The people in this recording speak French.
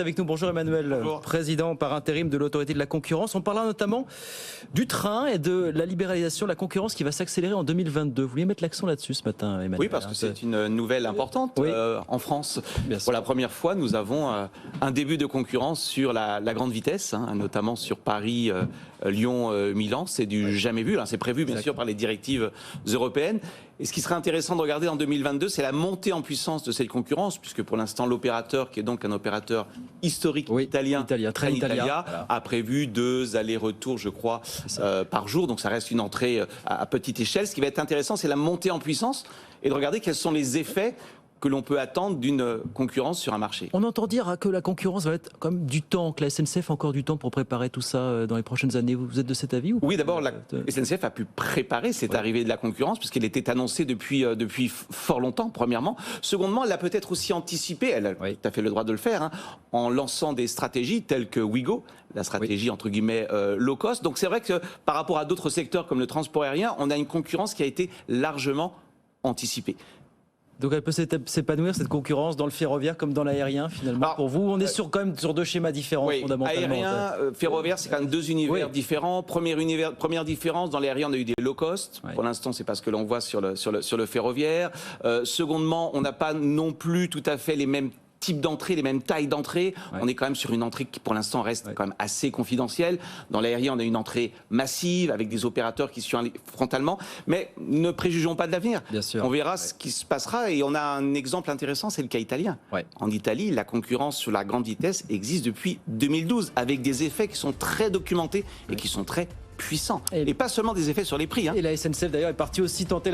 Avec nous, bonjour Emmanuel, Bonjour. Président par intérim de l'autorité de la concurrence. On parlera notamment du train et de la libéralisation de la concurrence qui va s'accélérer en 2022. Vous vouliez mettre l'accent là-dessus ce matin, Emmanuel? Oui, parce que c'est une nouvelle importante Oui. en France. Bien sûr. Pour la première fois, nous avons un début de concurrence sur la grande vitesse, notamment sur Paris, Lyon, Milan. C'est du jamais vu. C'est prévu, bien sûr, par les directives européennes. Et ce qui serait intéressant de regarder en 2022, c'est la montée en puissance de cette concurrence, puisque pour l'instant, l'opérateur, qui est donc un opérateur historique italien, Trenitalia, voilà, a prévu 2 allers-retours, je crois, par jour. Donc ça reste une entrée à petite échelle. Ce qui va être intéressant, c'est la montée en puissance et de regarder quels sont les effets que l'on peut attendre d'une concurrence sur un marché. On entend dire que la concurrence va être comme du temps, que la SNCF a encore du temps pour préparer tout ça dans les prochaines années. Vous êtes de cet avis ou Oui, d'abord, la SNCF a pu préparer cette arrivée de la concurrence, puisqu'elle était annoncée depuis fort longtemps, premièrement. Secondement, elle a peut-être aussi anticipé, elle a tout à fait le droit de le faire, en lançant des stratégies telles que Ouigo, la stratégie entre guillemets low cost. Donc c'est vrai que par rapport à d'autres secteurs comme le transport aérien, on a une concurrence qui a été largement anticipée. Donc elle peut s'épanouir, cette concurrence, dans le ferroviaire comme dans l'aérien, finalement. Alors, pour vous, on est quand même sur 2 schémas différents, fondamentalement. Aérien, ferroviaire, c'est quand même 2 univers différents. Première différence, dans l'aérien, on a eu des low cost. Pour l'instant, c'est pas ce que l'on voit sur le ferroviaire. Secondement, on n'a pas non plus tout à fait les mêmes types d'entrée, les mêmes tailles d'entrée. On est quand même sur une entrée qui, pour l'instant, reste quand même assez confidentielle. Dans l'aérien, on a une entrée massive avec des opérateurs qui suivent frontalement. Mais ne préjugeons pas de l'avenir. On verra ce qui se passera. Et on a un exemple intéressant, c'est le cas italien. En Italie, la concurrence sur la grande vitesse existe depuis 2012, avec des effets qui sont très documentés et qui sont très puissants. Et pas seulement des effets sur les prix. Et la SNCF, d'ailleurs, est partie aussi tenter